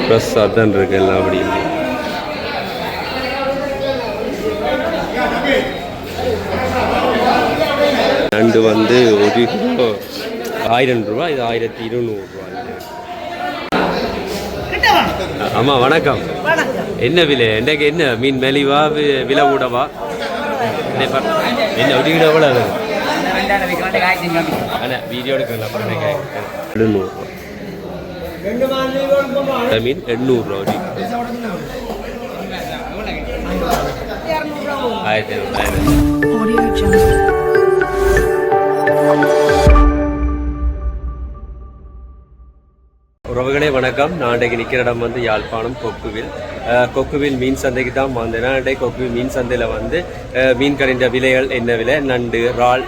Plus அதான் இருக்கு எல்லாம் அப்படி நண்டு வந்து 1 கிலோ 1000 ரூபா, இது 1200 ரூபா. ஆமாம் வணக்கம். என்ன விலை இன்றைக்கு? என்ன மீன் மெலிவா விலை கூடவா? என்ன 1 கிலோ எவ்வளோ? அண்ணா வீடியோ எடுக்கலாம். அப்புறம் 700 ரூபா மீன், 800 ரூபா. 1500. உறவுகளே வணக்கம். நான் இன்றைக்கு நிற்கிற இடம் வந்து யாழ்ப்பாணம் கொக்குவில் மீன் சந்தைக்கு தான் வந்தேன். இன்றைக்கு கொக்குவில் மீன் சந்தையில் வந்து மீன் கடைந்த விலைகள் என்ன விலை, நண்டு இறால்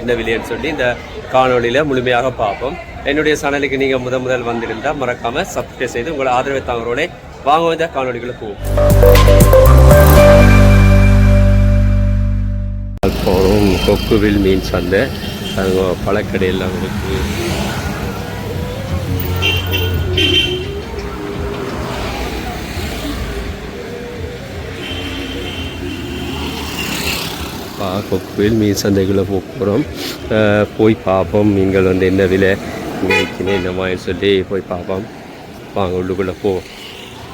என்ன விலைன்னு சொல்லி இந்த காணொலியில் முழுமையாக பார்ப்போம். என்னுடைய சேனலுக்கு நீங்கள் முதல் வந்திருந்தால் மறக்காமல் சப்ஸ்கிரைப் செய்து உங்களை ஆதரவை தாங்களோட வாங்க இந்த காணொலிகளை போவோம். யாழ்ப்பாணம் கொக்குவில் மீன் சந்தை, பழக்கடையெல்லாம் இருக்குது. கொக்குவில் மீன் சந்தைக்குள்ளே போகிறோம். போய் பார்ப்போம் மீன்கள் வந்து என்ன விலை இங்கே விற்கணும் என்ன மாதிரி சொல்லி போய் பார்ப்போம். வாங்க உள்ளுக்குள்ளே போவோம்.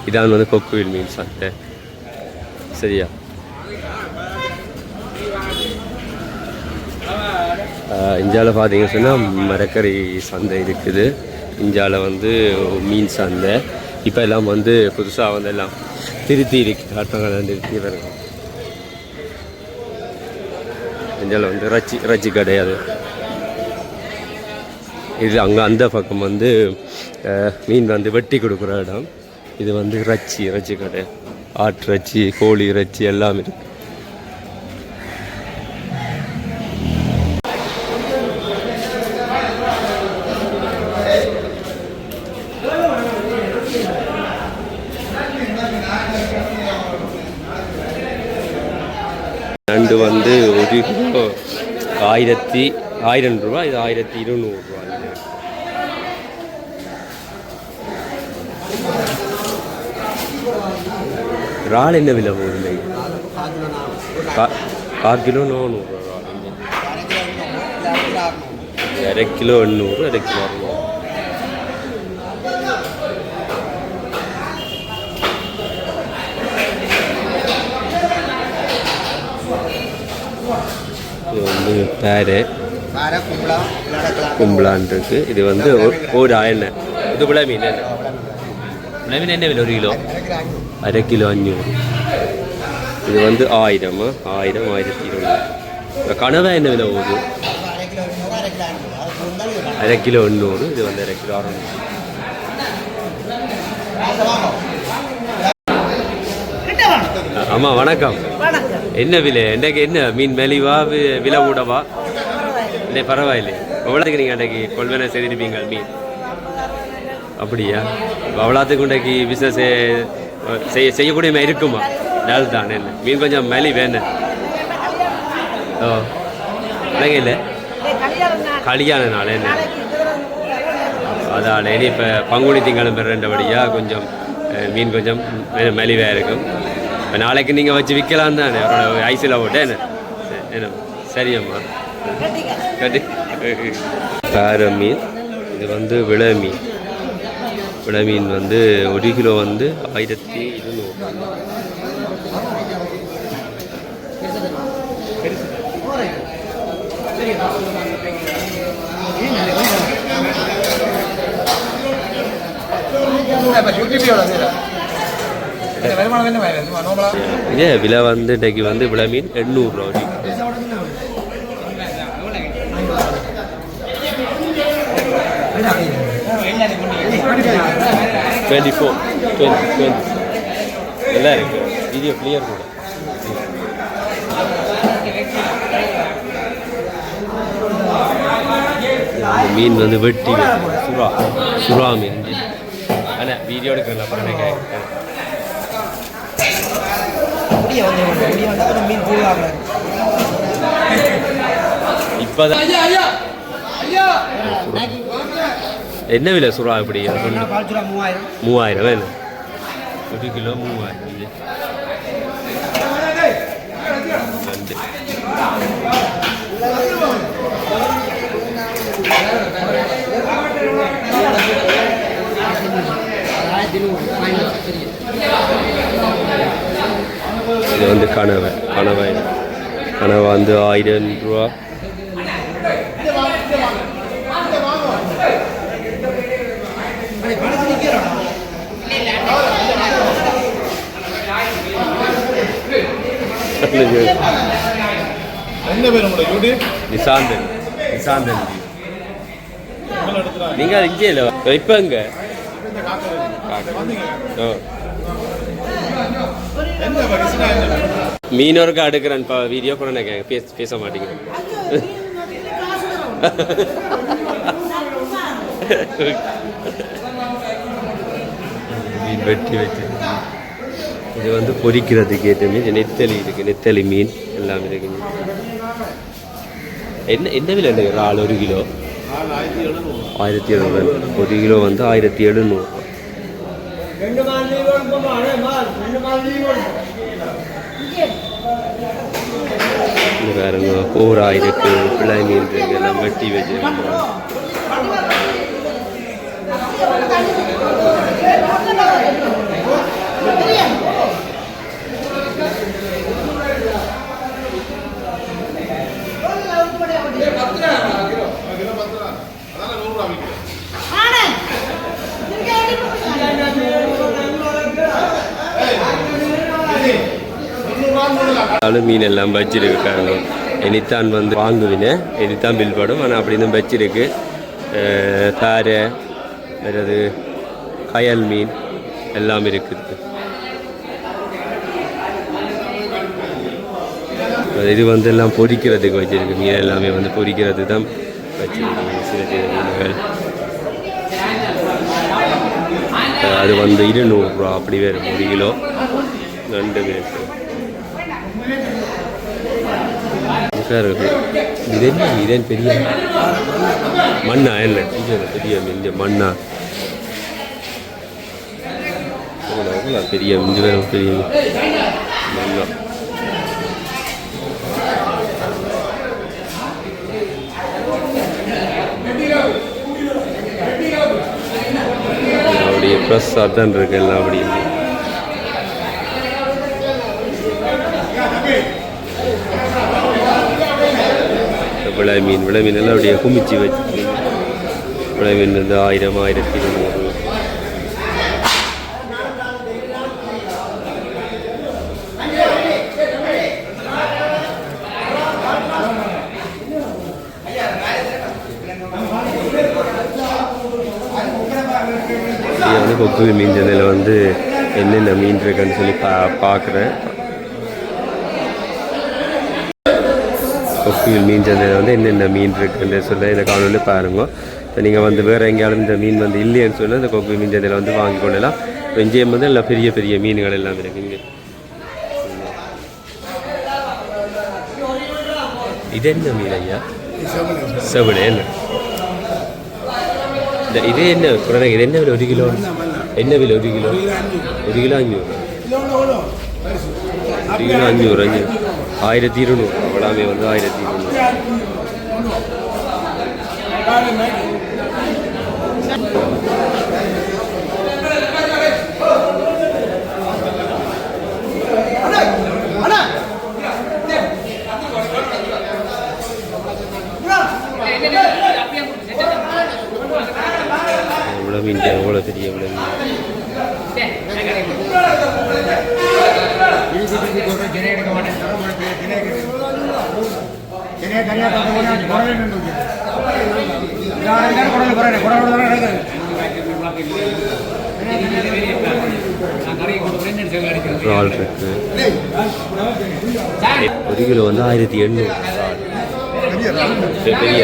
இதான் வந்து கொக்குவில் மீன் சந்தை. சரியா? இந்தியாவில் பார்த்தீங்கன்னு சொன்னால் மரக்கறி சந்தை இருக்குது. இந்தியாவில் வந்து மீன் சந்தை இப்போ எல்லாம் வந்து புதுசாக வந்து எல்லாம் திருத்தி இருக்கு. ஆட்டங்கள் திருத்தி வருங்க. இந்தியாவில் வந்து இறைச்சி கிடையாது. இது அங்கே அந்த பக்கம் வந்து மீன் வந்து வெட்டி கொடுக்குற இடம். இது வந்து இறைச்சி கடை. ஆட்டு இறைச்சி, கோழி இறைச்சி எல்லாம் இருக்கு. நண்டு வந்து 1 கிலோ 1000 ரூபா, இது 1200 ரூபா. இறால் என்ன விலை போகுது? 1/4 கிலோ 400 ரூபா. 1/2 கிலோ 800, 1/2 கிலோ 600. இது வந்து கும்பலான் இருக்கு. இது வந்து ஒரு எண்ணெய். இது புல மீன் என்ன? புல மீன் என்ன விலை? 1 கிலோ 1/2 கிலோ 500. இது வந்து 1000, 1200. கனவா என்ன விலை போகுது? 1/2 கிலோ 800. இது வந்து 1/2 கிலோ 600. ஆமாம் வணக்கம். என்ன விலை இன்றைக்கு? என்ன மீன் மெலிவா விலை கூடவா? இல்லை பரவாயில்லை. எவ்வளோத்துக்கு நீங்கள் அன்றைக்கு கொள்வனை செய்திருப்பீங்க மீன்? அப்படியா? அவ்வளோத்துக்கு இன்றைக்கு பிஸ்னஸ் செய்யக்கூடிய இருக்குமா? நாள் தான் என்ன மீன் கொஞ்சம் மெலி வேணும். ஓ இல்லைங்க, இல்லை கல்யாண நாள் என்ன அதால் இனி இப்போ பங்குனி திங்களும் பெறண்டபடியாக கொஞ்சம் மீன் கொஞ்சம் மெலிவாக இருக்கும். இப்போ நாளைக்கு நீங்கள் வச்சு விற்கலாம் தானே ஐஸில் போட்டு என்ன என்ன? சரியம்மா கட்டி கார மீன். இது வந்து விளை மீன் வந்து 1 கிலோ வந்து 1200. இதே விலை வந்து இன்றைக்கு வந்து விலை மீன் 800 ரூபா. நல்லா இருக்கு. வீடியோ கிளியர் கூட. மீன் வந்து வெட்டி சுறா மீன். ஆனால் வீடியோ எடுக்கிறேன். அப்புறம் இப்போதான் என்ன விலை சுறா? இப்படி 3000 வேணும். 1 கிலோ 3000 நண்டு. இது வந்து கனவை வந்து 1000 ரூபா. நிசாந்தன் நீங்க இங்கே இல்லை இப்போ இங்க மீனோருக்கு அடுக்கிறேன் வீடியோ கூட நான் பேச மாட்டேங்க. மீன் வெட்டி வச்சு இது வந்து பொரிக்கிறதுக்கு ஏற்ற மீன். நெத்தலி இருக்கு, நெத்தலி மீன் எல்லாம் இருக்கு. என்ன விலை இறால் 1 கிலோ 1700. 1 கிலோ வந்து 1700. பாருங்க கோரா இருக்கு, பிள்ளை மீன் இருக்கு, எல்லாம் வெட்டி வச்சிருக்காங்க. மீன் எல்லாம் வச்சிருக்காங்க. இனித்தான் வந்து வாங்குவினேன், இனித்தான் பில் படும். ஆனால் அப்படி தான் வச்சிருக்கு. தாரை வேறது கயல் மீன் எல்லாம் இருக்குது. இது வந்து எல்லாம் பொரிக்கிறதுக்கு வச்சிருக்கு. மீன் எல்லாமே வந்து பொரிக்கிறது தான் வச்சிருக்கு. சில சில மீன்கள் அது வந்து 200 ரூபா அப்படி வேறு 1 கிலோ நண்டு வேறு. இதன் பெரிய மண்ணா என்ன பெரிய இந்த மண்ணா பெரிய இந்த பெரிய மண்ணா. அப்படியே ஃப்ரெஷ்ஷாக தான் இருக்கு எல்லாம். அப்படி விளை மீன் எல்லாம் அப்படியே குமிச்சு வச்சு விளை மீன் வந்து 1000 1200. வந்து கொக்கு மீன் சந்தையில் வந்து என்னென்ன மீன் இருக்குன்னு சொல்லி பார்க்குறேன். கொக்கு மீன் சந்தையில் வந்து என்னென்ன மீன் இருக்குன்னு சொல்ல இந்த காணொலியில் பாருங்க. இப்போ நீங்கள் வந்து வேறு எங்கேயாலும் இந்த மீன் வந்து இல்லைன்னு சொன்னால் இந்த கொக்கு மீன் சந்தையில் வந்து வாங்கி கொள்ளலாம். வெஞ்சயம் வந்து எல்லாம் பெரிய பெரிய மீன்கள் எல்லாம் இருக்குங்க. இது என்ன மீன் ஐயா? செவடு என்ன இது என்ன குறைங்க? இது என்ன விலை 1 கிலோ? என்ன விலை 1 கிலோ? 1 கிலோ 500. 1 கிலோ 500 1200. அவ்வளோமே வந்து 1200. எவ்வளோ மீன் எவ்வளோ பெரிய எவ்வளோ மீன். இறால் இருக்கு. 1 கிலோ வந்து 1800. பெரிய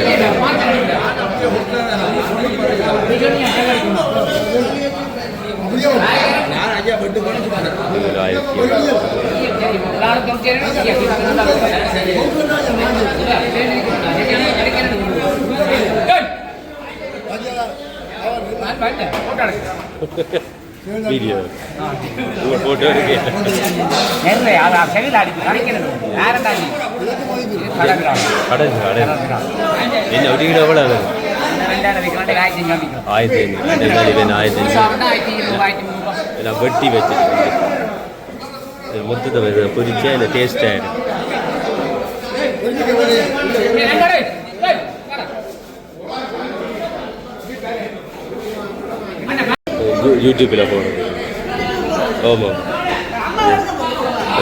வீடியோ உங்கள் ஃபோட்டோ இருக்கு என்ன ஒரு கிலோ எவ்வளோ 1500 எல்லாம் வெட்டி வச்சு மொத்தத்தை பொரிச்சா இந்த டேஸ்ட் ஆயிடும். யூடியூப்பில் போடுறது. ஆமாம்,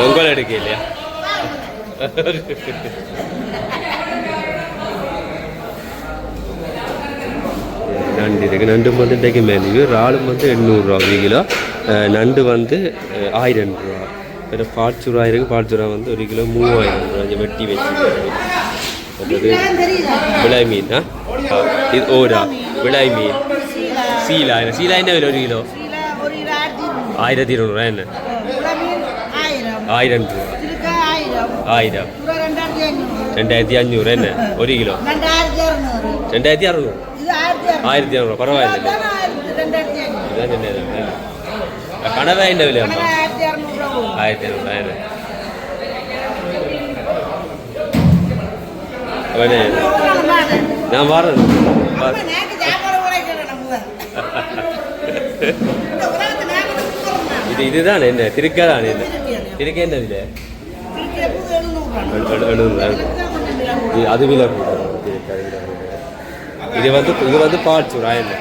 உங்களை எடுக்க இல்லையா? நண்டு இருக்குது. நண்டு வந்து இன்றைக்கு மேலே இறாலும் வந்து 800 ரூபா ஒரு கிலோ. நண்டு வந்து 1000 ரூபா. வேறு பால்சுரா இருக்குது. பால்சுரா வந்து ஒரு கிலோ 3000 ரூபா. இங்கே வெட்டி வச்சு விளாய் மீன். இது ஓடா விளாய் மீன். சீலா சீலா என்ன விலை ஒரு கிலோ? 1200 என்ன? 1000 ரூபா. 1000 2500 என்ன ஒரு கிலோ? 2600 1200 பரவாயில்ல. கனவா என்ன விலை? 1200 என்ன? நான் வரேன். இதுதான் என்ன திருக்கதான் என்ன திருக்க என்ன விலை? 700. அது விலை. இது வந்து பால்சூரா என்ன?